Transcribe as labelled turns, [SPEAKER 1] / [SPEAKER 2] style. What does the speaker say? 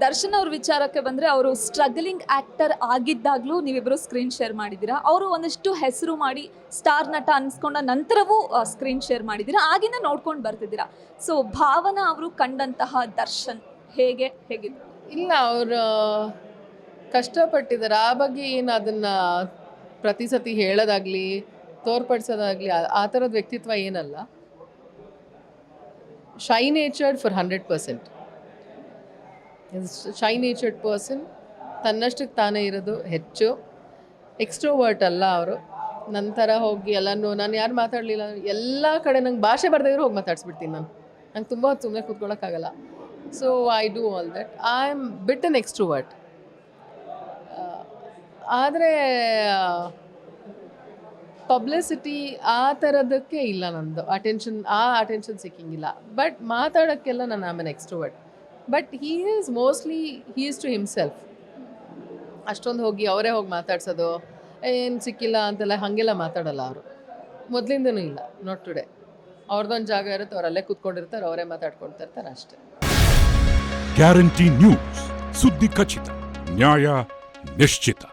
[SPEAKER 1] ದರ್ಶನ್ ಅವ್ರ ವಿಚಾರಕ್ಕೆ ಬಂದರೆ ಅವರು ಸ್ಟ್ರಗಲಿಂಗ್ ಆ್ಯಕ್ಟರ್ ಆಗಿದ್ದಾಗಲೂ ನೀವಿಬ್ಬರು ಸ್ಕ್ರೀನ್ ಶೇರ್ ಮಾಡಿದ್ದೀರಾ. ಅವರು ಒಂದಷ್ಟು ಹೆಸರು ಮಾಡಿ ಸ್ಟಾರ್ ನಟ ಅನ್ಸ್ಕೊಂಡ ನಂತರವೂ ಸ್ಕ್ರೀನ್ ಶೇರ್ ಮಾಡಿದ್ದೀರಾ. ಆಗಿಂದ ನೋಡ್ಕೊಂಡು ಬರ್ತಿದ್ದೀರಾ. ಸೊ ಭಾವನಾ ಅವರು ಕಂಡಂತಹ ದರ್ಶನ್ ಹೇಗಿದ್ರು?
[SPEAKER 2] ಇಲ್ಲ, ಅವರು ಕಷ್ಟಪಟ್ಟಿದ್ದಾರೆ. ಆ ಬಗ್ಗೆ ಏನು ಅದನ್ನು ಪ್ರತಿ ಸತಿ ಹೇಳೋದಾಗಲಿ ತೋರ್ಪಡಿಸೋದಾಗಲಿ ಆ ಥರದ ವ್ಯಕ್ತಿತ್ವ ಏನಲ್ಲ. ಶೈ ನೇಚರ್ಡ್ ಫಾರ್ 100%. ಶೈ ನೇಚರ್ಡ್ ಪರ್ಸನ್, ತನ್ನಷ್ಟಕ್ಕೆ ತಾನೇ ಇರೋದು ಹೆಚ್ಚು. ಎಕ್ಸ್ಟ್ರೋವರ್ಟ್ ಅಲ್ಲ ಅವರು. ನಂತರ ಹೋಗಿ ಎಲ್ಲನೂ ನಾನು ಯಾರು ಮಾತಾಡಲಿಲ್ಲ ಎಲ್ಲ ಕಡೆ ನಂಗೆ ಭಾಷೆ ಬರ್ದಿದ್ರು ಹೋಗಿ ಮಾತಾಡ್ಸ್ಬಿಡ್ತೀನಿ ನಾನು. ನಂಗೆ ತುಂಬ ಹೊತ್ತು ಸುಮ್ಮನೆ ಕೂತ್ಕೊಳ್ಳೋಕ್ಕಾಗಲ್ಲ. So I do all that. I am bit an extrovert. ಆದರೆ ಪಬ್ಲಿಸಿಟಿ ಆ ಥರದಕ್ಕೆ ಇಲ್ಲ ನಂದು. ಅಟೆನ್ಷನ್ ಸಿಕ್ಕಿಂಗಿಲ್ಲ. ಬಟ್ ಮಾತಾಡೋಕ್ಕೆಲ್ಲ ನಾನು am an extrovert. But he is to himself. ಅಷ್ಟೊಂದು ಹೋಗಿ ಅವರೇ ಹೋಗಿ ಮಾತಾಡ್ಸೋದು ಏನು ಸಿಕ್ಕಿಲ್ಲ ಅಂತೆಲ್ಲ ಹಾಗೆಲ್ಲ ಮಾತಾಡೋಲ್ಲ ಅವರು. ಮೊದಲಿಂದನೂ ಇಲ್ಲ, ನಾಟ್ ಟುಡೇ. ಅವ್ರದ್ದೊಂದು ಜಾಗ ಇರುತ್ತೆ, ಅವರಲ್ಲೇ ಕೂತ್ಕೊಂಡಿರ್ತಾರೆ, ಅವರೇ ಮಾತಾಡ್ಕೊಳ್ತಾ ಇರ್ತಾರೆ ಅಷ್ಟೇ.
[SPEAKER 3] ಗ್ಯಾರಂಟಿ ನ್ಯೂಸ್, ಸುದ್ದಿ ಖಚಿತ, ನ್ಯಾಯ ನಿಶ್ಚಿತ.